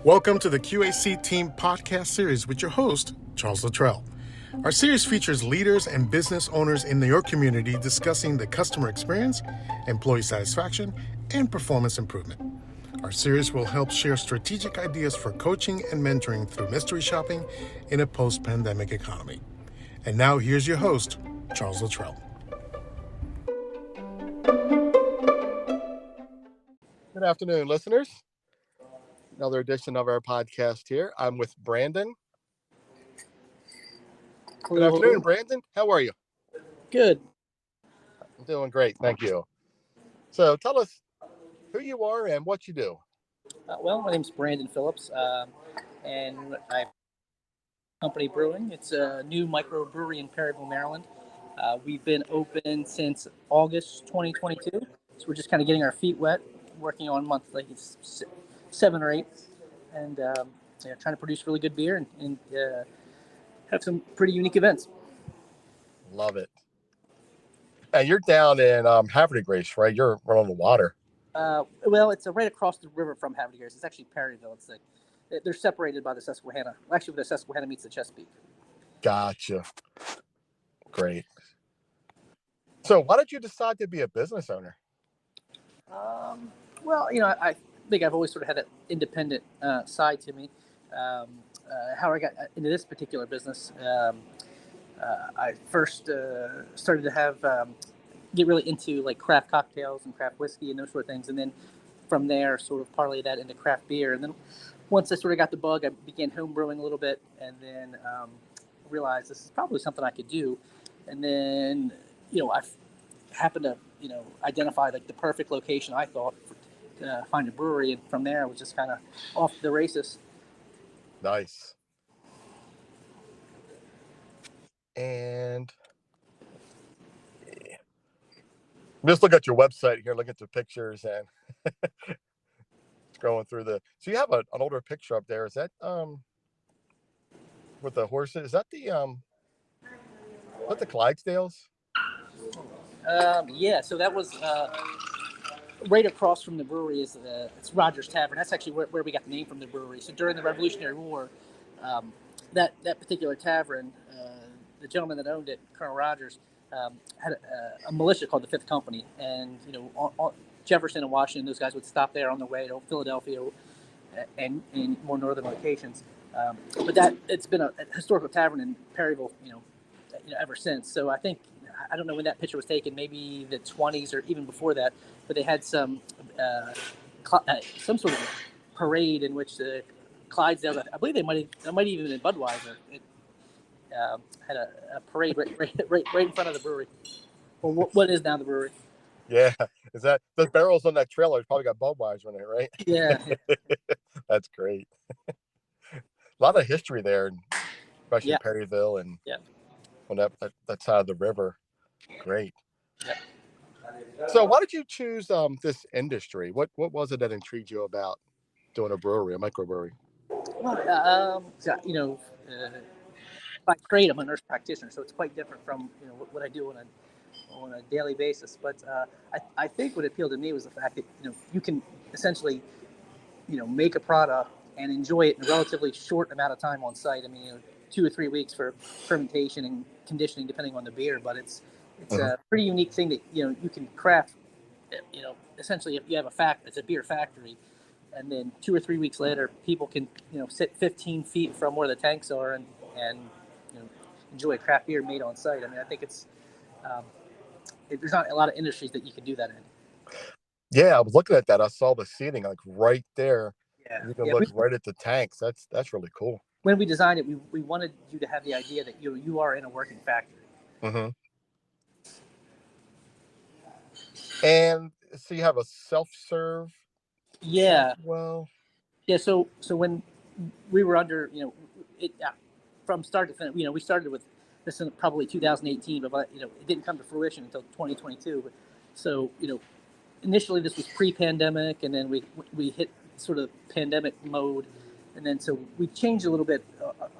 Welcome to the Q.A.C. Team podcast series with your host, Charles Luttrell. Our series features leaders and business owners in your community discussing the customer experience, employee satisfaction, and performance improvement. Our series will help share strategic ideas for coaching and mentoring through mystery shopping in a post-pandemic economy. And now here's your host, Charles Luttrell. Good afternoon, listeners. Another edition of our podcast here. I'm with Brandon. Good afternoon, Brandon. How are you? Good. I'm doing great. Thank you. So tell us who you are and what you do. Well, my name's Brandon Phillips, and I company Brewing. It's a new microbrewery in Perryville, Maryland. We've been open since August 2022, so we're just kind of getting our feet wet, working on month like 7 or 8, and trying to produce really good beer and have some pretty unique events. Love it. And you're down in Havertide Grace, right? You're right on the water. Well, it's right across the river from Havertide Grace. It's actually Perryville. It's like they're separated by the Susquehanna. Actually, the Susquehanna meets the Chesapeake. Gotcha. Great. So why did you decide to be a business owner? Well, I think I've always sort of had an independent side to me. How I got into this particular business, I first started to have get really into like craft cocktails and craft whiskey and those sort of things, and then from there sort of parlay that into craft beer. And then once I sort of got the bug, I began home brewing a little bit, and then realized this is probably something I could do. And then I happened to identify like the perfect location I thought to find a brewery, and from there I was just kind of off the races. Nice. And just look at your website here, look at the pictures and going through so you have an older picture up there. Is that with the horses? Is that the Clydesdales? Yeah, so that was right across from the brewery is it's Rogers Tavern. That's actually where we got the name from the brewery. So during the Revolutionary War, that particular tavern, the gentleman that owned it, Colonel Rogers, had a militia called the Fifth Company, and Jefferson and Washington, those guys would stop there on their way to Philadelphia and in more northern locations. But it's been a historical tavern in Perryville, ever since. So I don't know when that picture was taken, maybe the 20s or even before that, but they had some sort of parade in which the Clydesdales, I believe they might even been Budweiser. It had a parade right in front of the brewery, or what is now the brewery. Yeah, is that the barrels on that trailer? Probably got Budweiser in it, right? Yeah. That's great. A lot of history there, especially Perryville and on that side of the river. Great. Yeah. So why did you choose this industry? What was it that intrigued you about doing a microbrewery? Well, by trade, I'm a nurse practitioner, so it's quite different from what I do on a daily basis. But I think what appealed to me was the fact that you can essentially make a product and enjoy it in a relatively short amount of time on site. I mean, 2 or 3 weeks for fermentation and conditioning, depending on the beer. But it's a pretty unique thing that you can craft. Essentially, if you have it's a beer factory, and then 2 or 3 weeks later, people can sit 15 feet from where the tanks are and enjoy craft beer made on site. I mean, I think it's there's not a lot of industries that you can do that in. Yeah, I was looking at that. I saw the seating like right there. Yeah, you can look right at the tanks. That's really cool. When we designed it, we wanted you to have the idea that you are in a working factory. Mm-hmm. And so you have a self-serve. Yeah. Well. Yeah. So when we were under, it from start to finish, we started with this in probably 2018, but it didn't come to fruition until 2022. So initially this was pre-pandemic, and then we hit sort of pandemic mode, and then so we changed a little bit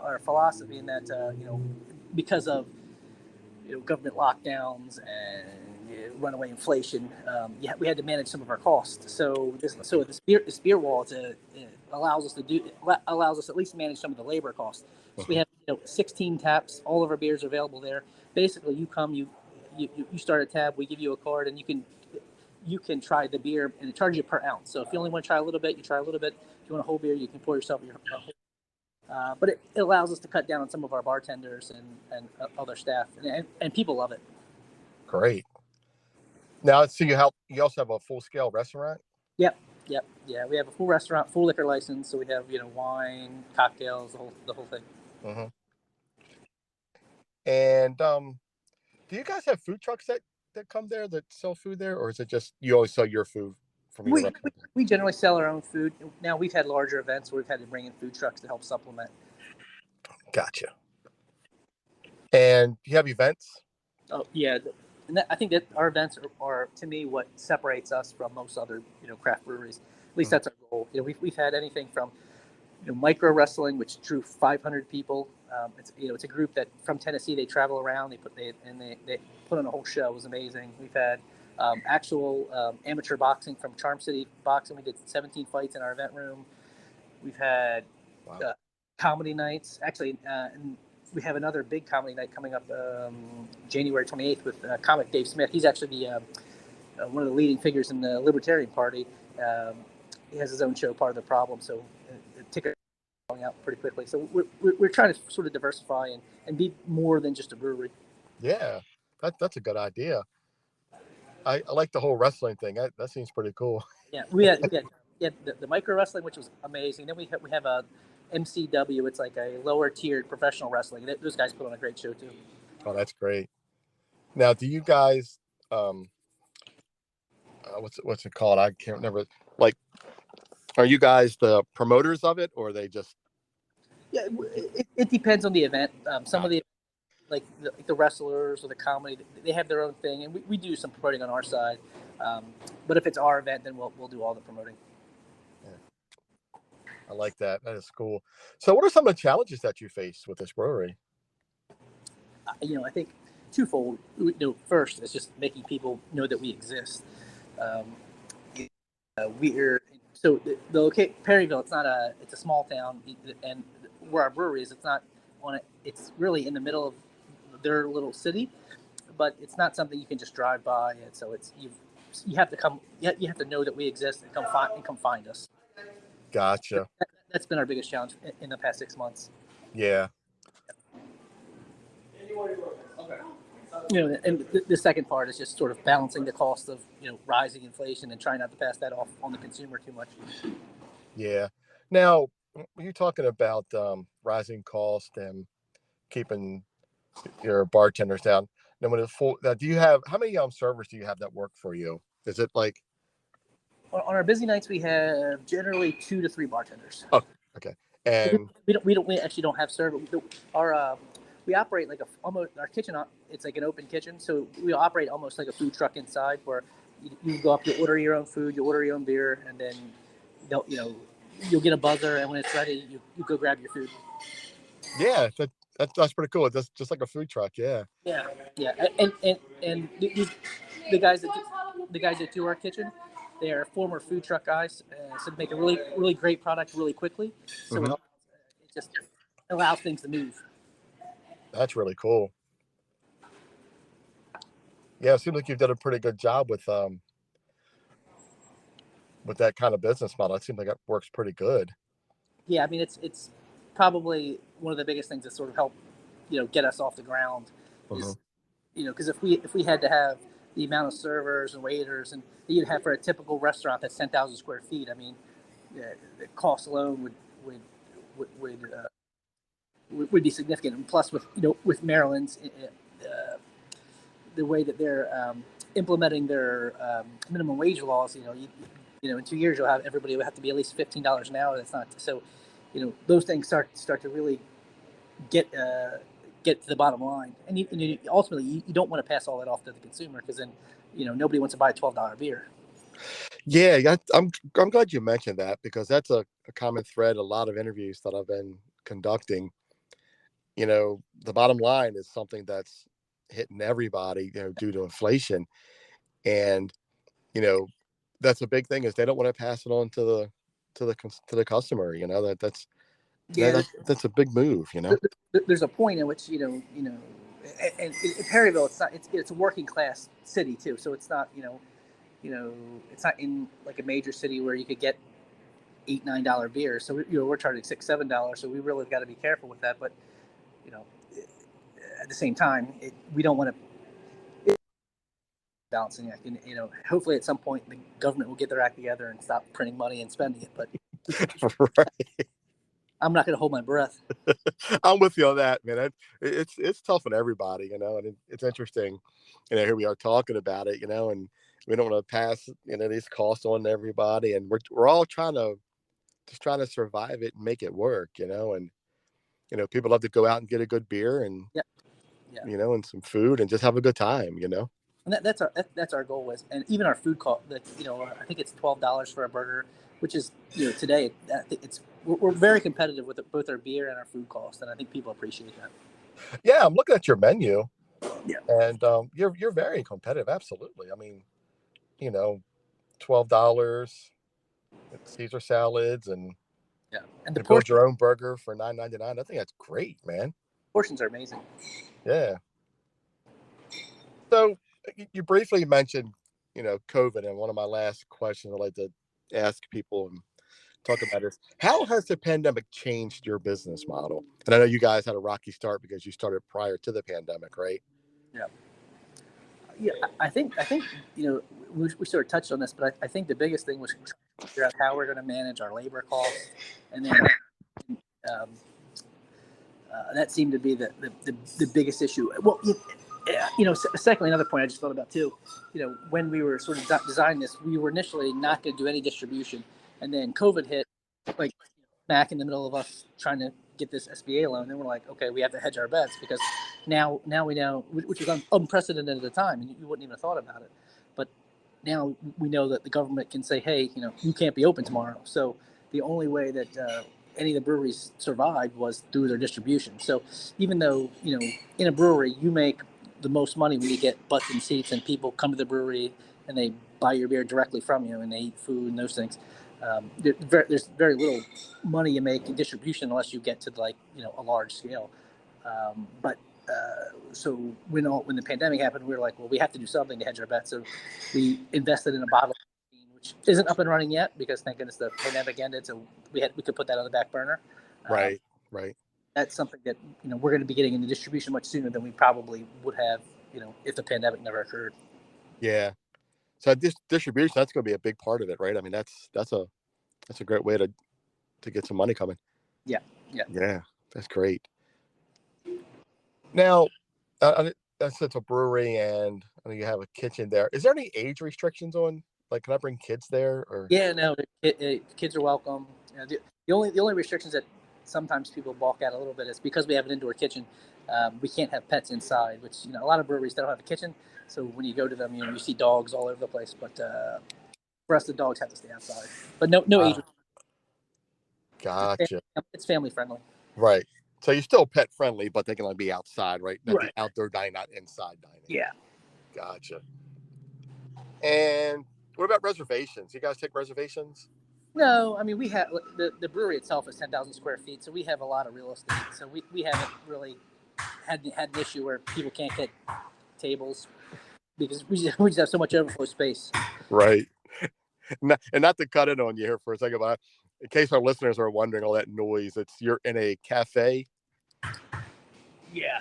our philosophy in that because of government lockdowns and runaway inflation, we had to manage some of our costs. So this beer wall allows us to at least manage some of the labor costs. So we have 16 taps. All of our beers are available there. Basically, you come, you start a tab. We give you a card, and you can try the beer, and it charges you per ounce. So if you only want to try a little bit, you try a little bit. If you want a whole beer, you can pour yourself your whole. But it allows us to cut down on some of our bartenders and other staff, and people love it. Great. Now, so you also have a full scale restaurant? Yep. Yeah, we have a full restaurant, full liquor license. So we have wine, cocktails, the whole thing. Mm-hmm. And do you guys have food trucks that come there that sell food there, or is it just you always sell your food from your restaurant? We generally sell our own food. Now we've had larger events where we've had to bring in food trucks to help supplement. Gotcha. And do you have events? Oh yeah, and I think that our events are to me what separates us from most other craft breweries. At least that's our goal. We've had anything from micro wrestling, which drew 500 people. It's a group that from Tennessee. They travel around. They put on a whole show. It was amazing. We've had actual amateur boxing from Charm City Boxing. We did 17 fights in our event room. We've had comedy nights. Actually, and we have another big comedy night coming up January 28th with comic Dave Smith. He's actually one of the leading figures in the Libertarian Party. He has his own show, Part of the Problem. So the tickets are going out pretty quickly. So we're trying to sort of diversify and be more than just a brewery. Yeah, that's a good idea. I like the whole wrestling thing. That seems pretty cool. Yeah, we had the micro wrestling, which was amazing. Then we have a MCW. It's like a lower tiered professional wrestling. Those guys put on a great show too. Oh, that's great. Now, do you guys what's it called? I can't remember. Like, are you guys the promoters of it, or are they just? Yeah, it depends on the event. Some of the like the wrestlers or the comedy, they have their own thing, and we do some promoting on our side. But if it's our event, then we'll do all the promoting. Yeah. I like that. That is cool. So, what are some of the challenges that you face with this brewery? I think twofold. First, it's just making people know that we exist. We're so the Perryville. It's a small town, and where our brewery is, it's not on it. It's really in the middle of their little city, but it's not something you can just drive by. And so you have to come. You have to know that we exist and come find us. Gotcha. That's been our biggest challenge in the past 6 months. Yeah. And the second part is just sort of balancing the cost of rising inflation and trying not to pass that off on the consumer too much. Yeah. Now, you're talking about rising cost and keeping your bartenders down. Now, when it's full, do you have how many servers do you have that work for you? Is it like on our busy nights we have generally 2 to 3 bartenders? Oh, okay. And we actually don't have servers. We operate like almost our kitchen. It's like an open kitchen, so we operate almost like a food truck inside, where you go up, you order your own food, you order your own beer, and then you'll get a buzzer, and when it's ready, you go grab your food. Yeah, that's pretty cool. It's just like a food truck. Yeah. Yeah. And the guys that do our kitchen, they are former food truck guys, so they make a really really great product really quickly. So it just allows things to move. That's really cool. Yeah, it seems like you've done a pretty good job with that kind of business model. It seems like it works pretty good. Yeah, I mean it's probably one of the biggest things that sort of help get us off the ground. Is because if we had to have the amount of servers and waiters and that you'd have for a typical restaurant that's 10,000 square feet, I mean, the cost alone would be significant. And plus, with Maryland's the way that they're implementing their minimum wage laws, in 2 years everybody will have to be at least $15 an hour. That's not so. Those things start to really get to the bottom line, and ultimately you don't want to pass all that off to the consumer, because then nobody wants to buy a $12 beer. Yeah, I'm glad you mentioned that, because that's a common thread. A lot of interviews that I've been conducting, the bottom line is something that's hitting everybody, due to inflation. And, you know, that's a big thing is they don't want to pass it on to the customer. You know, Yeah, that's a big move, you know? there's a point in which and in Perryville, it's a working class city too, so it's not it's not in like a major city where you could get $8-9 beers. So we're charging $6-7, so we really got to be careful with that. But you know, at the same time, we don't want to balancing act. And hopefully at some point the government will get their act together and stop printing money and spending it. But Right. I'm not going to hold my breath. I'm with you on that, man. It's tough on everybody, you know, and it's interesting. You know, here we are talking about it, you know, and we don't want to pass, you know, these costs on to everybody, and we're all trying to survive it and make it work, you know, and people love to go out and get a good beer and Yeah, yeah. and some food and just have a good time, you know. And that's our goal was, and even our food cost. I think it's $12 for a burger, which is today we're very competitive with both our beer and our food cost, and I think people appreciate that. Yeah, I'm looking at your menu. Yeah, and you're very competitive. Absolutely. I mean, $12 Caesar salads and yeah, and the you build your own burger for $9.99. I think that's great, man. portions are amazing. Yeah. So you briefly mentioned, COVID, and one of my last questions I like to ask people and talk about is how has the pandemic changed your business model? And I know you guys had a rocky start because you started prior to the pandemic, right? Yeah. Yeah, I think we sort of touched on this, but I think the biggest thing was to figure out how we're going to manage our labor costs, and then um, that seemed to be the biggest issue. Well, secondly, another point I just thought about too. When we were sort of designing this, we were initially not going to do any distribution, and then COVID hit, like smack in the middle of us trying to get this SBA loan. Then we're like, okay, we have to hedge our bets because now we know, which was unprecedented at the time, and you wouldn't even have thought about it. But now we know that the government can say, hey, you can't be open tomorrow. So the only way that any of the breweries survived was through their distribution. So even though, in a brewery, you make the most money when you get butts and seats and people come to the brewery and they buy your beer directly from you and they eat food and those things. There's very little money you make in distribution unless you get to a large scale. But so when the pandemic happened, we were like, well, we have to do something to hedge our bets. So we invested in a bottle machine, which isn't up and running yet because thank goodness the pandemic ended. So we could put that on the back burner. Right. That's something that we're going to be getting into distribution much sooner than we probably would have, if the pandemic never occurred. Yeah. So this distribution, that's going to be a big part of it, right? I mean, that's a great way to get some money coming. Yeah. That's great. Now, that's a brewery, and I mean, you have a kitchen there. Is there any age restrictions on, like, can I bring kids there? Or yeah, no, kids are welcome. The only restrictions that sometimes people balk at a little bit is because we have an indoor kitchen. We can't have pets inside, which a lot of breweries don't have a kitchen. So when you go to them, you see dogs all over the place. But for us, the dogs have to stay outside. But no age. Gotcha. It's family friendly. Right. So you're still pet friendly, but they can like be outside, right? Not Right. the outdoor dining, not inside dining. Yeah. Gotcha. And what about reservations? You guys take reservations? No, I mean we have the brewery itself is 10,000 square feet, so we have a lot of real estate. So we haven't really had an issue where people can't get tables because we just have so much overflow space. Right. And not to cut in on you here for a second, but in case our listeners are wondering all that noise, you're in a cafe. Yeah.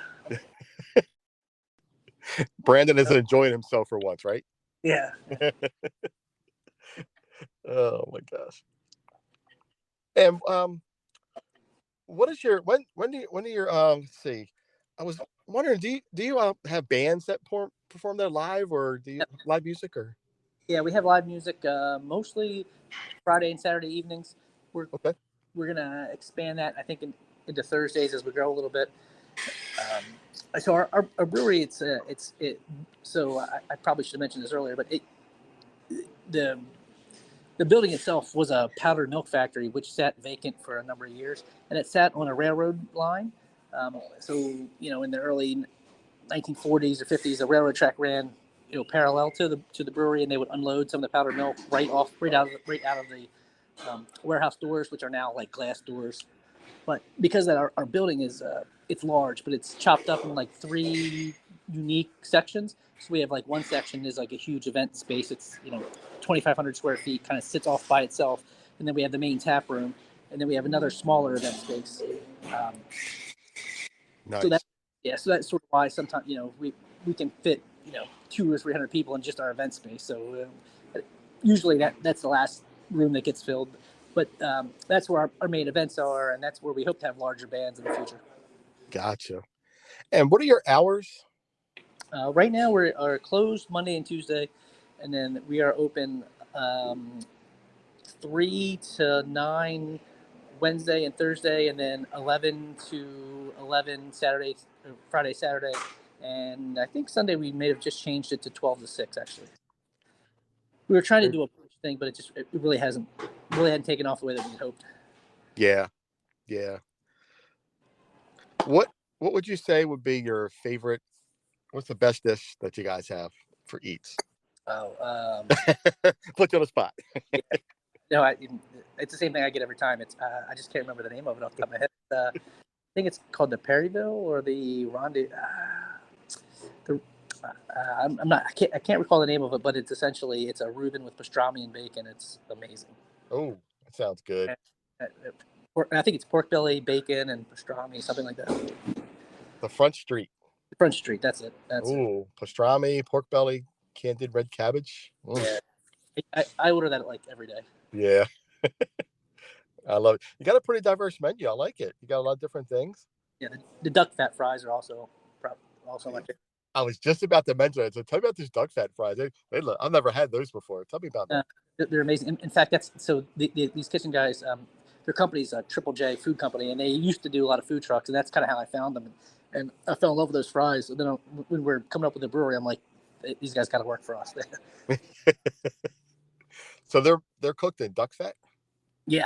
Brandon isn't enjoying himself for once, right? Yeah. Oh my gosh. And what is your when do your let's see? I was wondering, do you have bands that perform there live, or do you live music, or? Yeah, we have live music mostly Friday and Saturday evenings. We're gonna expand that, I think, into Thursdays as we grow a little bit. So our brewery, so I probably should have mentioned this earlier, but the building itself was a powdered milk factory, which sat vacant for a number of years, and it sat on a railroad line. So in the early 1940s or 50s, a railroad track ran parallel to the brewery, and they would unload some of the powdered milk right out of the warehouse doors, which are now like glass doors. But because that our building is it's large, but it's chopped up in like 3 unique sections. So we have like one section is like a huge event space. It's 2,500 square feet, kind of sits off by itself, and then we have the main tap room, and then we have another smaller event space. Nice. So that's sort of why sometimes we can fit 200 or 300 people in just our event space. So usually that's the last room that gets filled. But that's where our main events are, and that's where we hope to have larger bands in the future. Gotcha. And what are your hours? Right now, we are closed Monday and Tuesday, and then we are open 3 to 9 Wednesday and Thursday, and then 11 to 11 Friday, Saturday, and I think Sunday we may have just changed it to 12 to 6. Actually, we were trying to do a thing, but it really hadn't taken off the way that we had hoped. Yeah. What would you say would be your favorite? What's the best dish that you guys have for eats? Oh, put you on the spot. No, it's the same thing I get every time. It's I just can't remember the name of it off the top of my head. I think it's called the Perryville or the Ronde. I can't recall the name of it, but it's essentially a Reuben with pastrami and bacon. It's amazing. Oh, that sounds good. I think it's pork belly, bacon, and pastrami, something like that. The Front Street. Front Street. That's it. Ooh, pastrami, pork belly, candied red cabbage. Yeah, I order that like every day. Yeah. I love it. You got a pretty diverse menu. I like it. You got a lot of different things. Yeah, the duck fat fries are also my favorite. I was just about to mention it. So tell me about these duck fat fries. I've never had those before. Tell me about them. They're amazing. In fact, these kitchen guys, their company's a Triple J food company, and they used to do a lot of food trucks, and that's kind of how I found them. And I fell in love with those fries. And then when we're coming up with the brewery, I'm like, these guys got to work for us. So they're cooked in duck fat? Yeah.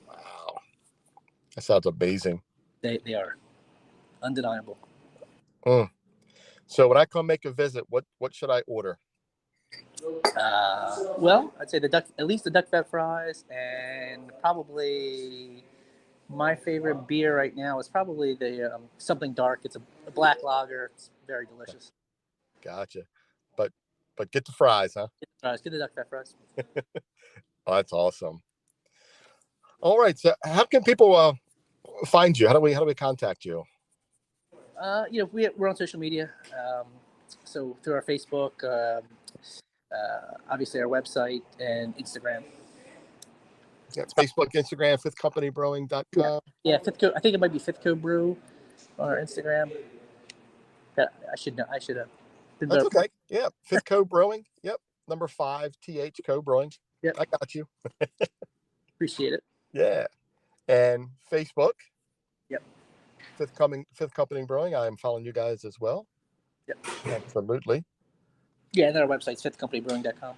Wow. That sounds amazing. They are undeniable. So when I come make a visit, what should I order? Well, I'd say at least the duck fat fries, and probably my favorite beer right now is probably the something dark. It's a black lager. It's very delicious. Gotcha. But get the fries, huh? Get the duck fat fries. Oh, that's awesome. All right. So how can people find you? How do we contact you? We're on social media. So through our Facebook, obviously our website and Instagram. Yeah, Facebook, Instagram, fifthcompanybrewing.com. Yeah, Fifth Co. I think it might be Fifth Co Brew on our Instagram. I should know. I should have. That's okay. Yeah, Fifth Co Brewing. Yep, number 5 TH Co Brewing. Yep, I got you. Appreciate it. Yeah, and Facebook. Yep. Fifth Company Brewing. I am following you guys as well. Yep. Absolutely. Yeah, and then our website's fifthcompanybrewing.com.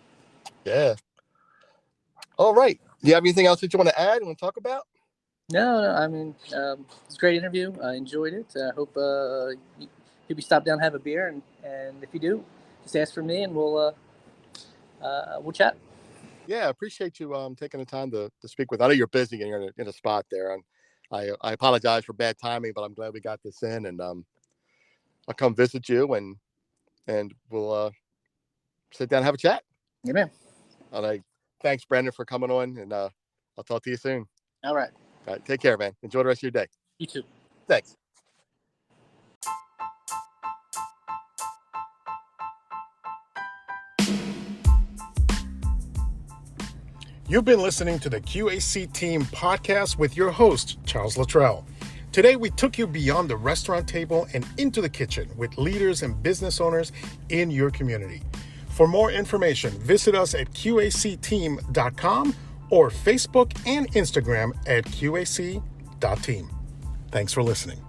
Yeah. All right. Do you have anything else that you want to add? You want to talk about? No. I mean, it's a great interview. I enjoyed it. I hope you stop down and have a beer, and if you do, just ask for me, and we'll chat. Yeah, I appreciate you taking the time to speak with. I know you're busy and you're in a spot there, and I apologize for bad timing, but I'm glad we got this in, and I'll come visit you, and we'll sit down and have a chat. Yeah, man. All right. Thanks, Brandon, for coming on, and I'll talk to you soon. All right. All right. Take care, man. Enjoy the rest of your day. You too. Thanks. You've been listening to the Q.A.C. Team podcast with your host, Charles Luttrell. Today, we took you beyond the restaurant table and into the kitchen with leaders and business owners in your community. For more information, visit us at QACteam.com or Facebook and Instagram at QAC.team. Thanks for listening.